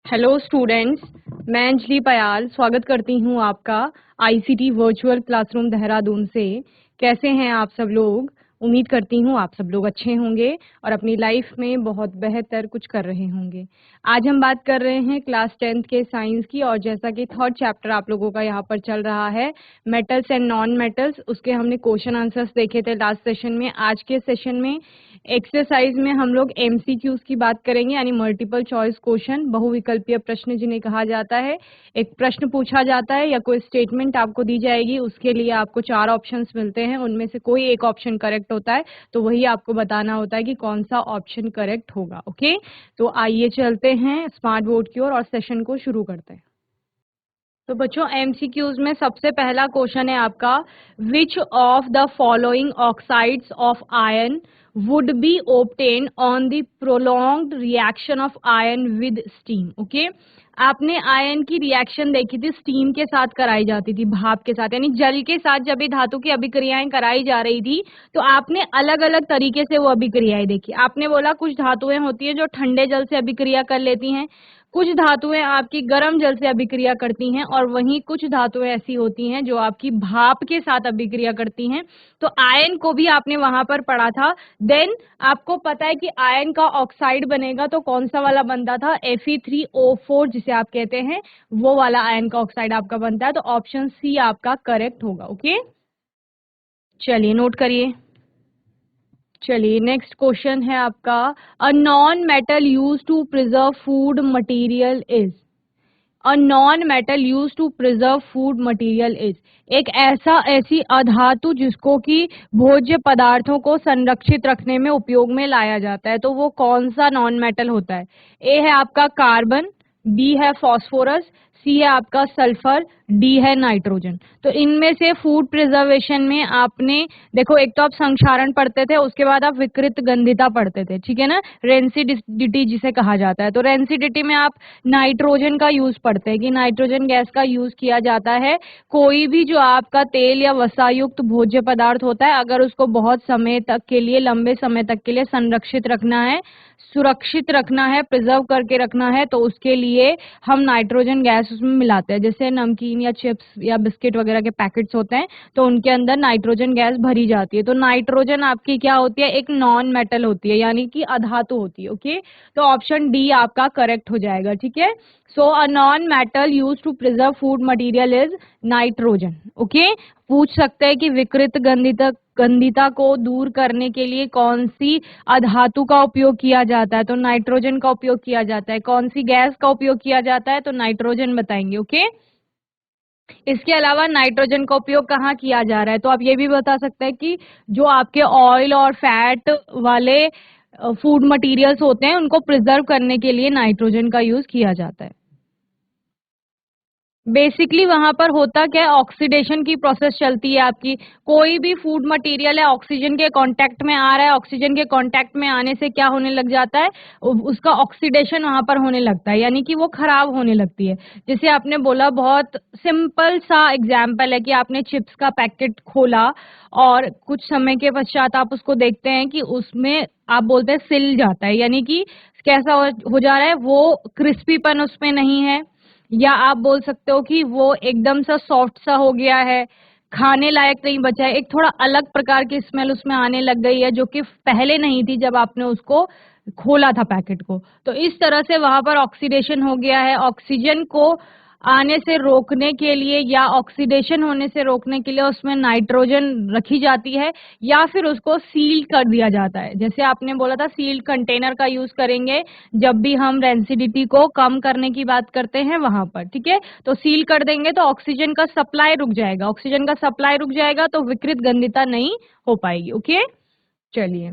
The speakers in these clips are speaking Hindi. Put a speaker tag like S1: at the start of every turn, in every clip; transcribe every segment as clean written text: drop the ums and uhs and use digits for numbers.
S1: हेलो स्टूडेंट्स, मैं अंजलि पयाल स्वागत करती हूँ आपका आईसीटी वर्चुअल क्लासरूम देहरादून से। कैसे हैं आप सब लोग? उम्मीद करती हूँ आप सब लोग अच्छे होंगे और अपनी लाइफ में बहुत बेहतर कुछ कर रहे होंगे। आज हम बात कर रहे हैं क्लास 10th के साइंस की, और जैसा कि थर्ड चैप्टर आप लोगों का यहाँ पर चल रहा है मेटल्स एंड नॉन मेटल्स, उसके हमने क्वेश्चन आंसर्स देखे थे लास्ट सेशन में। आज के सेशन में एक्सरसाइज में हम लोग एमसीक्यूज की बात करेंगे, यानी मल्टीपल चॉइस क्वेश्चन, बहुविकल्पीय प्रश्न जिन्हें कहा जाता है। एक प्रश्न पूछा जाता है या कोई स्टेटमेंट आपको दी जाएगी, उसके लिए आपको 4 ऑप्शंस मिलते हैं, उनमें से कोई एक ऑप्शन करेक्ट होता है, तो वही आपको बताना होता है कि कौन सा ऑप्शन करेक्ट होगा। ओके, तो आइए चलते हैं स्मार्ट बोर्ड की ओर और सेशन को शुरू करते हैं। तो बच्चों, एमसीक्यूज में सबसे पहला क्वेश्चन है आपका, which of the following oxides of iron would be obtained on the prolonged reaction of iron with steam. Okay, आपने आयरन की रिएक्शन देखी थी, स्टीम के साथ कराई जाती थी, भाप के साथ, यानी जल के साथ जब भी धातु की अभिक्रियाएं कराई जा रही थी तो आपने अलग अलग तरीके से वो अभिक्रियाएं देखी। आपने बोला कुछ धातुएं होती है जो ठंडे जल से अभिक्रिया कर लेती हैं, कुछ धातुएं आपकी गर्म जल से अभिक्रिया करती हैं, और वहीं कुछ धातुएं ऐसी होती हैं जो आपकी भाप के साथ अभिक्रिया करती हैं। तो आयन को भी आपने वहां पर पढ़ा था। देन आपको पता है कि आयन का ऑक्साइड बनेगा तो कौन सा वाला बनता था, Fe3O4 जिसे आप कहते हैं, वो वाला आयन का ऑक्साइड आपका बनता है। तो ऑप्शन सी आपका करेक्ट होगा। ओके, चलिए नोट करिए। चलिए नेक्स्ट क्वेश्चन है आपका, a non metal use to preserve food material is. A non metal use to preserve food material is, एक ऐसी अधातु जिसको कि भोज्य पदार्थों को संरक्षित रखने में उपयोग में लाया जाता है, तो वो कौन सा नॉन मेटल होता है? ए है आपका कार्बन, बी है फॉस्फोरस, सी है आपका सल्फर, डी है नाइट्रोजन। तो इनमें से फूड प्रिजर्वेशन में आपने देखो, एक तो आप संक्षारण पढ़ते थे, उसके बाद आप विकृत गंधिता पढ़ते थे, ठीक है ना, रेंसिडिटी जिसे कहा जाता है। तो रेंसिडिटी में आप नाइट्रोजन का यूज पढ़ते हैं कि नाइट्रोजन गैस का यूज किया जाता है। कोई भी जो आपका तेल या वसायुक्त भोज्य पदार्थ होता है, अगर उसको बहुत समय तक के लिए, लंबे समय तक के लिए संरक्षित रखना है, सुरक्षित रखना है, प्रिजर्व करके रखना है, तो उसके लिए हम नाइट्रोजन गैस उसमें मिलाते हैं। जैसे नमकीन या चिप्स या बिस्किट वगैरह के पैकेट्स होते हैं, तो उनके अंदर नाइट्रोजन गैस भरी जाती है। तो नाइट्रोजन आपकी क्या होती है, एक नॉन मेटल होती है, यानी कि अधातु होती है। ओके, तो ऑप्शन डी आपका करेक्ट हो जाएगा। ठीक है, so a non metal use to preserve food material is nitrogen. Okay, पूछ सकते हैं कि विकृत गंधिता को दूर करने के लिए कौन सी अधातु का उपयोग किया जाता है, तो नाइट्रोजन का उपयोग किया जाता है। कौन सी गैस का उपयोग किया जाता है, तो नाइट्रोजन बताएंगे। ओके, इसके अलावा नाइट्रोजन का उपयोग कहाँ किया जा रहा है, तो आप ये भी बता सकते हैं कि जो आपके ऑयल और फैट वाले फूड मटेरियल्स होते हैं, उनको प्रिजर्व करने के लिए नाइट्रोजन का यूज किया जाता है। बेसिकली वहां पर होता क्या है, ऑक्सीडेशन की प्रोसेस चलती है आपकी। कोई भी फूड मटेरियल है, ऑक्सीजन के कांटेक्ट में आ रहा है, ऑक्सीजन के कांटेक्ट में आने से क्या होने लग जाता है, उसका ऑक्सीडेशन वहां पर होने लगता है, यानी कि वो खराब होने लगती है। जैसे आपने बोला, बहुत सिंपल सा एग्जाम्पल है कि आपने चिप्स का पैकेट खोला और कुछ समय के पश्चात आप उसको देखते हैं कि उसमें आप बोलते हैं सिल जाता है, यानी कि कैसा हो जा रहा है, वो क्रिस्पीपन उसमें नहीं है, या आप बोल सकते हो कि वो एकदम सा सॉफ्ट सा हो गया है, खाने लायक नहीं बचा है, एक थोड़ा अलग प्रकार की स्मेल उसमें आने लग गई है जो कि पहले नहीं थी जब आपने उसको खोला था पैकेट को। तो इस तरह से वहां पर ऑक्सीडेशन हो गया है। ऑक्सीजन को आने से रोकने के लिए या ऑक्सीडेशन होने से रोकने के लिए उसमें नाइट्रोजन रखी जाती है, या फिर उसको सील कर दिया जाता है। जैसे आपने बोला था, सील्ड कंटेनर का यूज करेंगे जब भी हम रेंसिडिटी को कम करने की बात करते हैं वहां पर। ठीक है, तो सील कर देंगे तो ऑक्सीजन का सप्लाई रुक जाएगा, ऑक्सीजन का सप्लाई रुक जाएगा तो विकृत गंधिता नहीं हो पाएगी। ओके, चलिए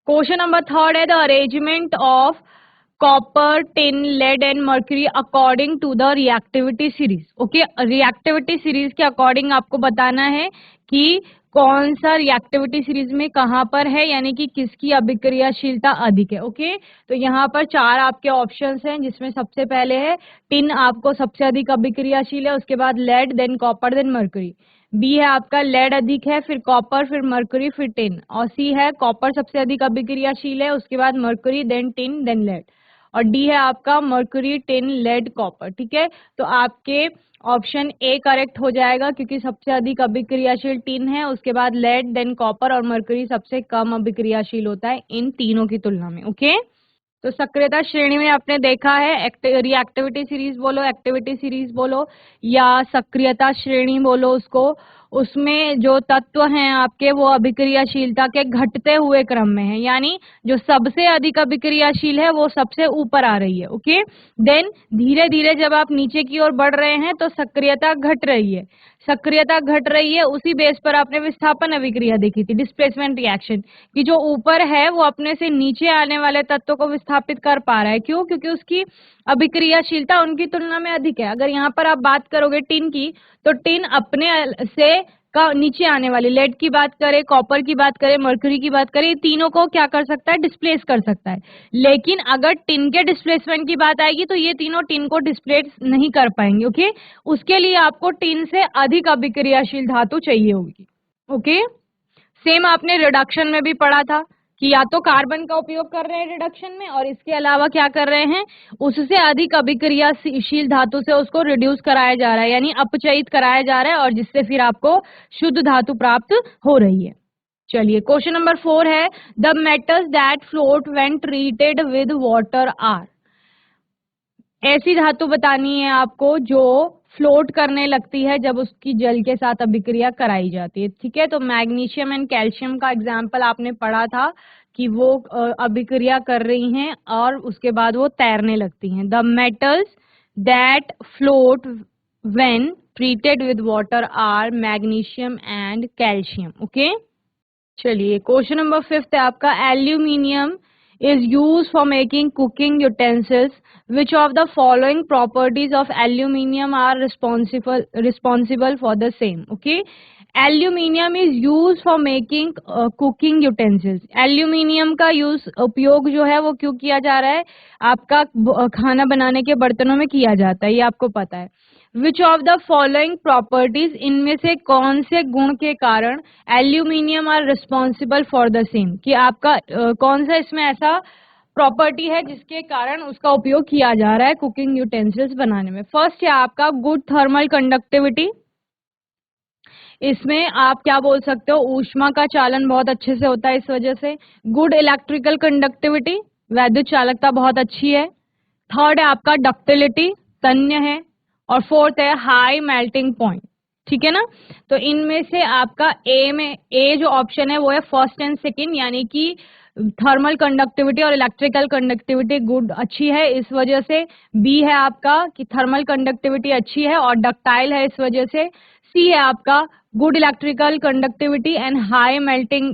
S1: क्वेश्चन नंबर थर्ड है, the arrangement of copper, tin, lead and mercury according to the reactivity series. Okay, reactivity series के अकॉर्डिंग आपको बताना है कि कौन सा रिएक्टिविटी सीरीज में कहां पर है, यानी कि किसकी अभिक्रियाशीलता अधिक है। ओके, तो यहाँ पर 4 आपके ऑप्शंस हैं, जिसमें सबसे पहले है टिन, आपको सबसे अधिक अभिक्रियाशील है, उसके बाद lead, then copper, then mercury. B है आपका लेड अधिक है, फिर कॉपर, फिर मर्क्यूरी, फिर टिन। और सी है कॉपर सबसे अधिक अभिक्रियाशील है, उसके बाद mercury, then tin, then lead. और डी है आपका मर्क्यूरी, टिन, लेड, कॉपर। ठीक है, तो आपके ऑप्शन ए करेक्ट हो जाएगा क्योंकि सबसे अधिक अभिक्रियाशील टिन है, उसके बाद लेड, देन कॉपर और मर्क्यूरी सबसे कम अभिक्रियाशील होता है इन तीनों की तुलना में। ओके, तो सक्रियता श्रेणी में आपने देखा है रिएक्टिविटी सीरीज बोलो, एक्टिविटी सीरीज बोलो या सक्रियता श्रेणी बोलो उसको, उसमें जो तत्व हैं आपके वो अभिक्रियाशीलता के घटते हुए क्रम में है, यानी जो सबसे अधिक अभिक्रियाशील है वो सबसे ऊपर आ रही है। ओके, देन धीरे धीरे जब आप नीचे की ओर बढ़ रहे हैं तो सक्रियता घट रही है, सक्रियता घट रही है। उसी बेस पर आपने विस्थापन अभिक्रिया देखी थी, डिस्प्लेसमेंट रिएक्शन, कि जो ऊपर है वो अपने से नीचे आने वाले तत्व को विस्थापित कर पा रहा है। क्यों? क्योंकि उसकी अभिक्रियाशीलता उनकी तुलना में अधिक है। अगर यहाँ पर आप बात करोगे टिन की, तो टिन अपने से का नीचे आने वाली, लेड की बात करें, कॉपर की बात करें, मर्क्यूरी की बात करें, तीनों को क्या कर सकता है? डिस्प्लेस कर सकता है। लेकिन अगर टिन के डिस्प्लेसमेंट की बात आएगी तो ये तीनों टिन को डिस्प्लेस नहीं कर पाएंगे। ओके, उसके लिए आपको टिन से अधिक अभिक्रियाशील धातु चाहिए होगी। ओके, सेम आपने रिडक्शन में भी पढ़ा था कि या तो कार्बन का उपयोग कर रहे हैं रिडक्शन में और इसके अलावा क्या कर रहे हैं, उससे अधिक अभिक्रियाशील धातु से उसको रिड्यूस कराया जा रहा है, यानी अपचयित कराया जा रहा है, और जिससे फिर आपको शुद्ध धातु प्राप्त हो रही है। चलिए, क्वेश्चन नंबर 4 है, the metals that float when treated with water are. ऐसी धातु बतानी है आपको जो फ्लोट करने लगती है जब उसकी जल के साथ अभिक्रिया कराई जाती है। ठीक है, तो मैग्नीशियम एंड कैल्शियम का एग्जाम्पल आपने पढ़ा था कि वो अभिक्रिया कर रही हैं और उसके बाद वो तैरने लगती हैं। The metals that float when treated with water are magnesium and calcium. Okay, चलिए, क्वेश्चन नंबर 5 है आपका, aluminium is used for making cooking utensils. Which of the following properties of aluminium are responsible for the same? Okay, aluminium is used for making cooking utensils. aluminium का यूज, उपयोग जो है वो क्यों किया जा रहा है? आपका खाना बनाने के बर्तनों में किया जाता है, ये आपको पता है। Which of the following properties, इनमें से कौन से गुण के कारण aluminium are responsible for the same, कि आपका कौन सा इसमें ऐसा प्रॉपर्टी है जिसके कारण उसका उपयोग किया जा रहा है कुकिंग यूटेंसिल्स बनाने में। फर्स्ट है आपका गुड थर्मल कंडक्टिविटी, इसमें आप क्या बोल सकते हो, ऊष्मा का चालन बहुत अच्छे से होता है इस वजह से। गुड इलेक्ट्रिकल कंडक्टिविटी, वैद्युत चालकता बहुत अच्छी है। थर्ड है आपका डक्टिलिटी, तन्य है। और फोर्थ है हाई मेल्टिंग पॉइंट। ठीक है ना, तो इनमें से आपका ए में, ए जो ऑप्शन है वो है फर्स्ट एंड सेकंड, यानी कि थर्मल कंडक्टिविटी और इलेक्ट्रिकल कंडक्टिविटी गुड, अच्छी है इस वजह से। बी है आपका कि थर्मल कंडक्टिविटी अच्छी है और डक्टाइल है इस वजह से। सी है आपका good electrical conductivity and high melting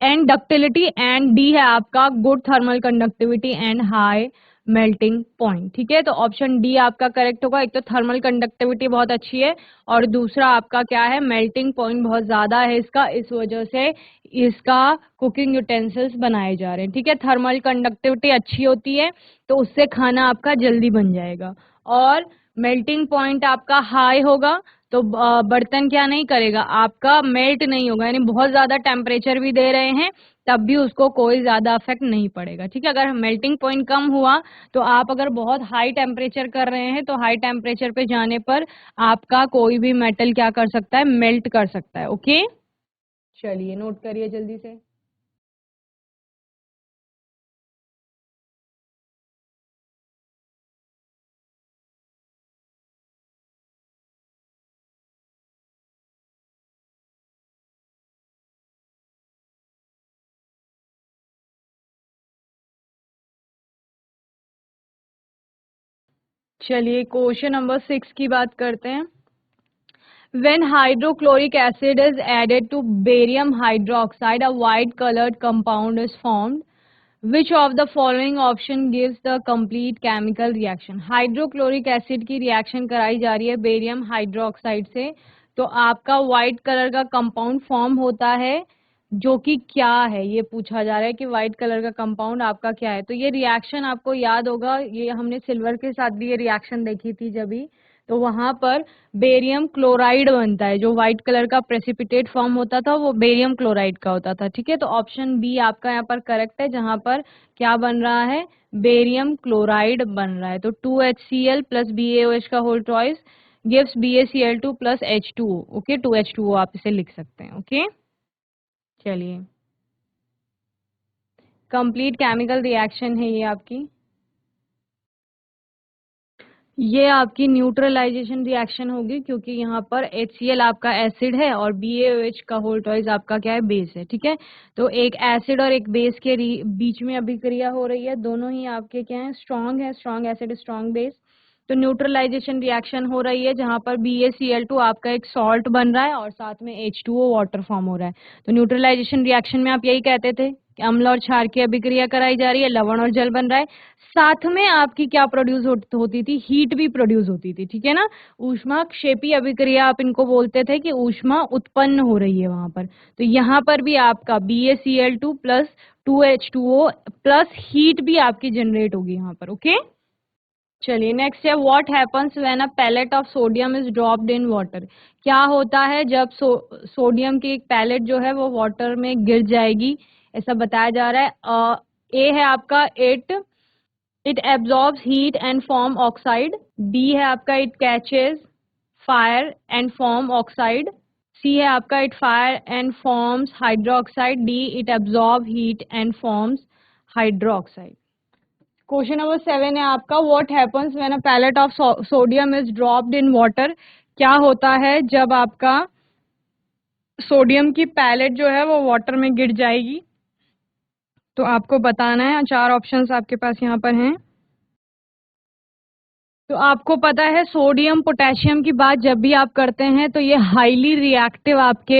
S1: and ductility, and D है आपका good thermal conductivity and high melting point. ठीक है, तो ऑप्शन डी आपका करेक्ट होगा। एक तो थर्मल कंडक्टिविटी बहुत अच्छी है और दूसरा आपका क्या है, मेल्टिंग पॉइंट बहुत ज्यादा है इसका, इस वजह से इसका कुकिंग यूटेंसिल्स बनाए जा रहे हैं। ठीक है, थर्मल कंडक्टिविटी अच्छी होती है तो उससे खाना आपका जल्दी बन जाएगा, और मेल्टिंग पॉइंट आपका हाई होगा तो बर्तन क्या नहीं करेगा, आपका मेल्ट नहीं होगा, यानी बहुत ज्यादा टेम्परेचर भी दे रहे हैं तब भी उसको कोई ज्यादा इफेक्ट नहीं पड़ेगा। ठीक है, अगर मेल्टिंग पॉइंट कम हुआ तो आप अगर बहुत हाई टेम्परेचर कर रहे हैं तो हाई टेम्परेचर पे जाने पर आपका कोई भी मेटल क्या कर सकता है, मेल्ट कर सकता है। ओके, चलिए नोट करिए जल्दी से। चलिए, क्वेश्चन नंबर 6 की बात करते हैं। When hydrochloric acid is added to barium hydroxide, a white colored compound is formed. Which of the following option gives the complete chemical reaction? Hydrochloric acid की रिएक्शन कराई जा रही है बेरियम हाइड्रोक्साइड से, तो आपका व्हाइट कलर का कंपाउंड फॉर्म होता है, जो कि क्या है ये पूछा जा रहा है कि व्हाइट कलर का कंपाउंड आपका क्या है। तो ये रिएक्शन आपको याद होगा, ये हमने सिल्वर के साथ भी ये रिएक्शन देखी थी जब भी, तो वहां पर बेरियम क्लोराइड बनता है, जो व्हाइट कलर का प्रेसिपिटेट फॉर्म होता था वो बेरियम क्लोराइड का होता था। ठीक है, तो ऑप्शन बी आपका यहाँ पर करेक्ट है, जहां पर क्या बन रहा है, बेरियम क्लोराइड बन रहा है। तो 2HCl प्लस BaOH का whole twice gives BaCl2 plus H2O। Okay, 2H2O आप इसे लिख सकते हैं। ओके, चलिए, कंप्लीट केमिकल रिएक्शन है ये आपकी। ये आपकी न्यूट्रलाइजेशन रिएक्शन होगी, क्योंकि यहाँ पर HCl आपका एसिड है और BaOH का होल ट्वाइस आपका क्या है, बेस है। ठीक है, तो एक एसिड और एक बेस के बीच में अभिक्रिया हो रही है, दोनों ही आपके क्या है, स्ट्रॉन्ग है, स्ट्रॉन्ग एसिड स्ट्रॉन्ग बेस। तो न्यूट्रलाइजेशन रिएक्शन हो रही है, जहां पर BaCl2 आपका एक सॉल्ट बन रहा है और साथ में H2O वाटर फॉर्म हो रहा है। तो न्यूट्रलाइजेशन रिएक्शन में आप यही कहते थे कि अम्ल और क्षार की अभिक्रिया कराई जा रही है, लवण और जल बन रहा है, साथ में आपकी क्या प्रोड्यूस होती थी, हीट भी प्रोड्यूस होती थी। ठीक है ना, ऊष्मा क्षेपी अभिक्रिया आप इनको बोलते थे कि ऊष्मा उत्पन्न हो रही है वहां पर। तो यहाँ पर भी आपका BaCl2 plus 2H2O plus heat भी आपकी जनरेट होगी यहाँ पर। ओके, चलिए नेक्स्ट है, what happens when a pellet of sodium is dropped in water. क्या होता है जब सोडियम की एक पैलेट जो है वो वाटर में गिर जाएगी, ऐसा बताया जा रहा है। ए है आपका it absorbs heat and form oxide. B है आपका it catches fire and form oxide. C है आपका it fire and forms hydroxide. D it absorb heat and forms hydroxide. Question number 7 है आपका, what happens when a pellet of sodium is dropped in water. क्या होता है जब आपका सोडियम की पैलेट जो है वो वाटर में गिर जाएगी। तो आपको बताना है, 4 ऑप्शंस आपके पास यहाँ पर हैं। तो आपको पता है सोडियम पोटेशियम की बात जब भी आप करते हैं तो ये हाईली रिएक्टिव आपके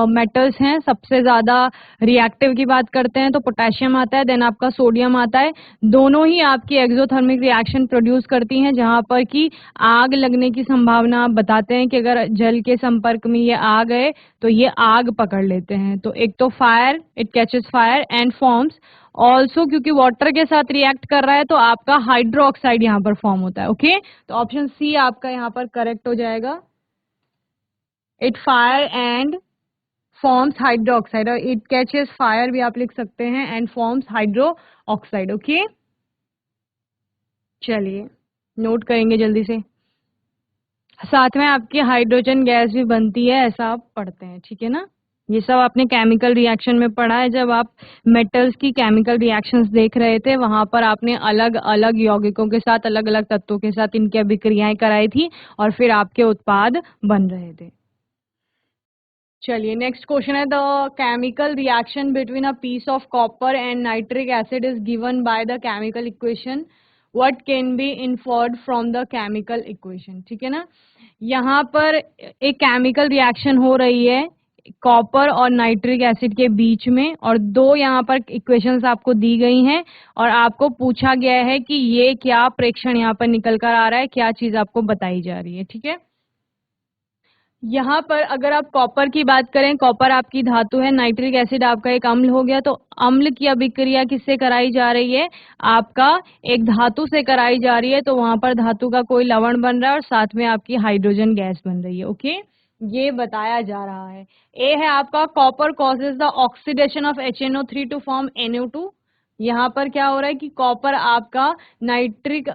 S1: मेटल्स हैं। सबसे ज्यादा रिएक्टिव की बात करते हैं तो पोटेशियम आता है, देन आपका सोडियम आता है। दोनों ही आपकी एक्सोथर्मिक रिएक्शन प्रोड्यूस करती हैं, जहां पर कि आग लगने की संभावना आप बताते हैं कि अगर जल के संपर्क में ये आ गए तो ये आग पकड़ लेते हैं। तो एक तो fire, it catches fire and forms also, क्योंकि वाटर के साथ रिएक्ट कर रहा है तो आपका हाइड्रोक्साइड यहाँ पर फॉर्म होता है। ओके, तो ऑप्शन सी आपका यहाँ पर करेक्ट हो जाएगा। It fire and forms hydroxide, और इट कैचेस फायर भी आप लिख सकते हैं and forms hydro oxide. Okay, चलिए नोट करेंगे जल्दी से। साथ में आपकी हाइड्रोजन गैस भी बनती है, ऐसा आप पढ़ते हैं। ठीक है ना, ये सब आपने केमिकल रिएक्शन में पढ़ा है। जब आप मेटल्स की केमिकल रिएक्शंस देख रहे थे वहां पर आपने अलग अलग यौगिकों के साथ, अलग अलग तत्वों के साथ इनकी अभिक्रियाएं कराई थी और फिर आपके उत्पाद बन रहे थे। चलिए नेक्स्ट क्वेश्चन है, the chemical reaction between a piece of copper and nitric acid is given by the chemical equation, what can be inferred from the chemical equation. ठीक है ना, यहाँ पर एक केमिकल रिएक्शन हो रही है कॉपर और नाइट्रिक एसिड के बीच में, और दो यहाँ पर इक्वेशंस आपको दी गई हैं और आपको पूछा गया है कि ये क्या प्रेक्षण यहाँ पर निकल कर आ रहा है, क्या चीज आपको बताई जा रही है। ठीक है, यहाँ पर अगर आप कॉपर की बात करें, कॉपर आपकी धातु है, नाइट्रिक एसिड आपका एक अम्ल हो गया, तो अम्ल की अभिक्रिया किससे कराई जा रही है, आपका एक धातु से कराई जा रही है। तो वहां पर धातु का कोई लवण बन रहा है और साथ में आपकी हाइड्रोजन गैस बन रही है। ओके, ये बताया जा रहा है। ए है आपका copper causes the oxidation of HNO3 to form NO2। यहाँ पर क्या हो रहा है कि कॉपर आपका नाइट्रिक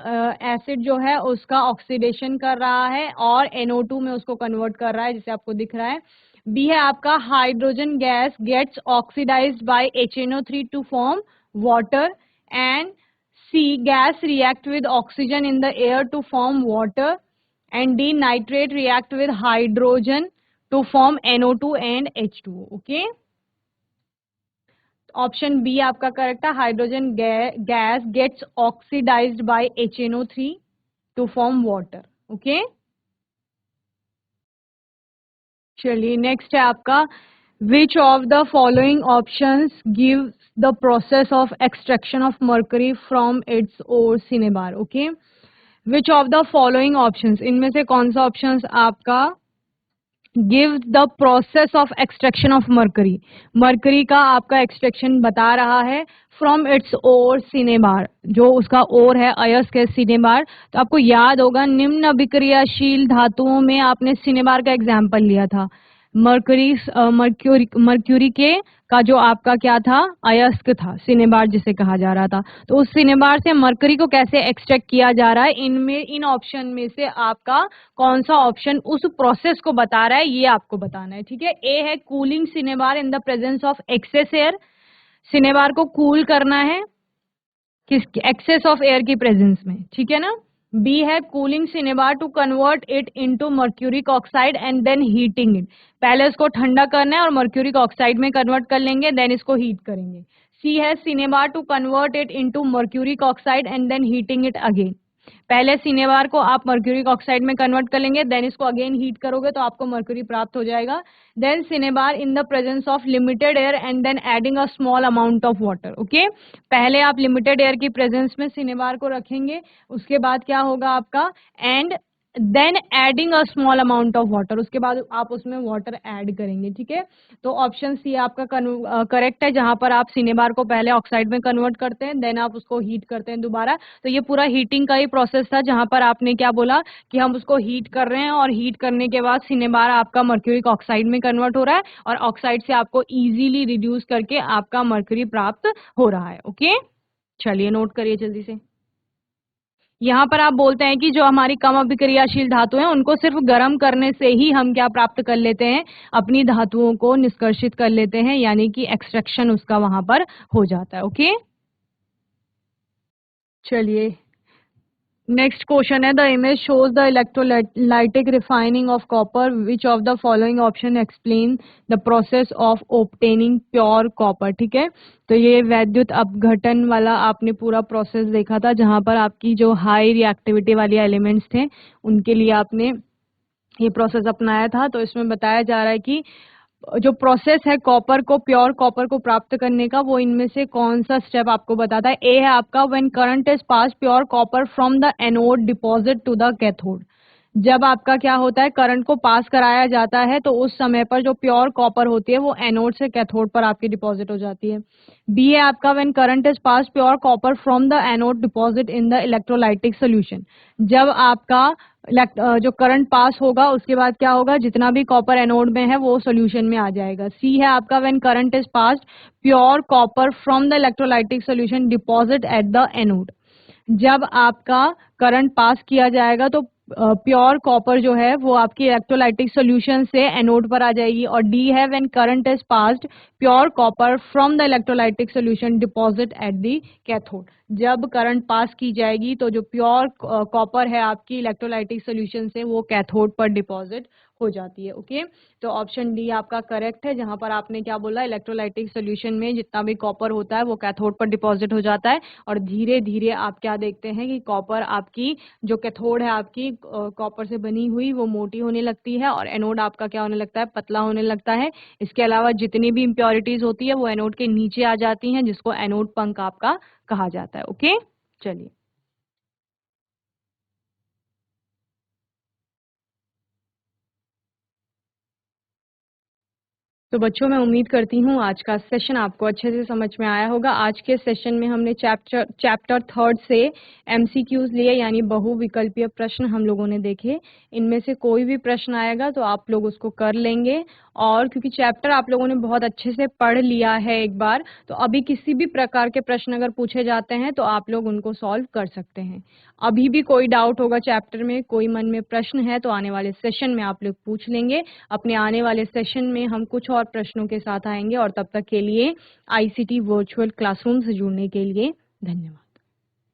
S1: एसिड जो है उसका ऑक्सीडेशन कर रहा है और NO2 में उसको कन्वर्ट कर रहा है, जैसे आपको दिख रहा है। बी है आपका hydrogen gas gets oxidised by HNO3 to form water, and C gas react with oxygen in the air to form water, and D nitrate react with hydrogen to form NO2 and H2O। Okay, option B आपका करेक्ट है, hydrogen gas gets oxidised by HNO3 to form water. Okay, चलिए नेक्स्ट है आपका, which of the following options gives the process of extraction of mercury from it's ore cinnabar. Okay, which of the following options, इनमें से कौन सा ऑप्शंस आपका give the process of extraction of mercury. Mercury का आपका एक्सट्रैक्शन बता रहा है फ्रॉम इट्स ओर सिनेबार, जो उसका ओर है अयस्क सिनेबार। तो आपको याद होगा निम्न अभिक्रियाशील धातुओं में आपने सिनेबार का एग्जाम्पल लिया था। मरकरी मर्क्यूरी के का जो आपका क्या था, अयस्क था, सिनेबार जिसे कहा जा रहा था। तो उस सिनेबार से मरकरी को कैसे एक्सट्रैक्ट किया जा रहा है, इनमें इन ऑप्शन में से आपका कौन सा ऑप्शन उस प्रोसेस को बता रहा है, ये आपको बताना है। ठीक है, ए है cooling cinnabar in the presence of excess air, cinnabar को कूल करना है किस एक्सेस ऑफ एयर की प्रेजेंस में, ठीक है ना। बी है cooling cinnabar to convert it into mercuric oxide and then heating it, पहले इसको ठंडा करना है और मर्क्यूरिक ऑक्साइड में कन्वर्ट कर लेंगे, देन इसको हीट करेंगे। सी है cinnabar to convert it into mercuric oxide and then heating it again, पहले सिनेबार को आप मर्क्यूरिक ऑक्साइड में कन्वर्ट कर लेंगे, देन इसको अगेन हीट करोगे तो आपको मर्क्यूरी प्राप्त हो जाएगा। Then cinnabar in the presence of limited air and then adding a small amount of water. Okay, पहले आप लिमिटेड एयर की प्रेजेंस में सिनेबार को रखेंगे, उसके बाद क्या होगा आपका, and then adding a small amount of water, उसके बाद आप उसमें वाटर ऐड करेंगे। ठीक है, तो ऑप्शन सी आपका करेक्ट है, जहां पर आप सिनेबार को पहले ऑक्साइड में कन्वर्ट करते हैं, देन आप उसको हीट करते हैं दोबारा। तो ये पूरा हीटिंग का ही प्रोसेस था, जहां पर आपने क्या बोला कि हम उसको हीट कर रहे हैं और हीट करने के बाद सिनेबार आपका मर्क्यूरिक ऑक्साइड में कन्वर्ट हो रहा है और ऑक्साइड से आपको इजीली रिड्यूस करके आपका मर्क्यूरी प्राप्त हो रहा है। ओके, चलिए नोट करिए जल्दी से। यहाँ पर आप बोलते हैं कि जो हमारी कम अभिक्रियाशील धातु हैं उनको सिर्फ गर्म करने से ही हम क्या प्राप्त कर लेते हैं, अपनी धातुओं को निष्कर्षित कर लेते हैं, यानी कि एक्सट्रैक्शन उसका वहां पर हो जाता है। ओके, चलिए नेक्स्ट क्वेश्चन है, the image shows the electrolytic refining of copper, which of the following option explain the process of obtaining pure copper. ठीक है, तो ये वैद्युत अपघटन वाला आपने पूरा प्रोसेस देखा था, जहां पर आपकी जो हाई रिएक्टिविटी वाली एलिमेंट्स थे उनके लिए आपने ये प्रोसेस अपनाया था। तो इसमें बताया जा रहा है कि जो प्रोसेस है कॉपर को, प्योर कॉपर को प्राप्त करने का, वो इनमें से कौन सा स्टेप आपको बताता है। ए है आपका when current is pass pure copper from the anode deposit to the cathode, जब आपका क्या होता है, करंट को पास कराया जाता है तो उस समय पर जो प्योर कॉपर होती है वो एनोड से कैथोड पर आपकी डिपॉजिट हो जाती है। बी है आपका when current is pass pure copper from the anode deposit in the electrolytic solution, जब आपका जो करंट पास होगा उसके बाद क्या होगा, जितना भी कॉपर एनोड में है वो सोल्यूशन में आ जाएगा। सी है आपका when current is passed pure copper from the electrolytic solution deposit at the anode, जब आपका करंट पास किया जाएगा तो प्योर कॉपर जो है वो आपकी इलेक्ट्रोलाइटिक सॉल्यूशन से एनोड पर आ जाएगी। और डी है when current is passed pure copper from the electrolytic solution deposit at the cathode, जब करंट पास की जाएगी तो जो प्योर कॉपर है आपकी इलेक्ट्रोलाइटिक सॉल्यूशन से वो कैथोड पर डिपॉजिट हो जाती है। ओके, तो ऑप्शन डी आपका करेक्ट है, जहां पर आपने क्या बोला, इलेक्ट्रोलाइटिक सॉल्यूशन में जितना भी कॉपर होता है वो कैथोड पर डिपॉजिट हो जाता है और धीरे धीरे आप क्या देखते हैं कि कॉपर आपकी जो कैथोड है आपकी कॉपर से बनी हुई वो मोटी होने लगती है और एनोड आपका क्या होने लगता है, पतला होने लगता है। इसके अलावा जितनी भी इम्प्योरिटीज होती है वो एनोड के नीचे आ जाती हैं, जिसको एनोड पंख आपका कहा जाता है। ओके, चलिए तो बच्चों मैं उम्मीद करती हूँ आज का सेशन आपको अच्छे से समझ में आया होगा। आज के सेशन में हमने चैप्टर थर्ड से एमसीक्यूज लिए, यानी बहुविकल्पीय प्रश्न हम लोगों ने देखे। इनमें से कोई भी प्रश्न आएगा तो आप लोग उसको कर लेंगे, और क्योंकि चैप्टर आप लोगों ने बहुत अच्छे से पढ़ लिया है एक बार, तो अभी किसी भी प्रकार के प्रश्न अगर पूछे जाते हैं तो आप लोग उनको सॉल्व कर सकते हैं। अभी भी कोई डाउट होगा चैप्टर में, कोई मन में प्रश्न है तो आने वाले सेशन में आप लोग पूछ लेंगे। अपने आने वाले सेशन में हम कुछ और प्रश्नों के साथ आएंगे, और तब तक के लिए आईसीटी वर्चुअल क्लासरूम से जुड़ने के लिए धन्यवाद।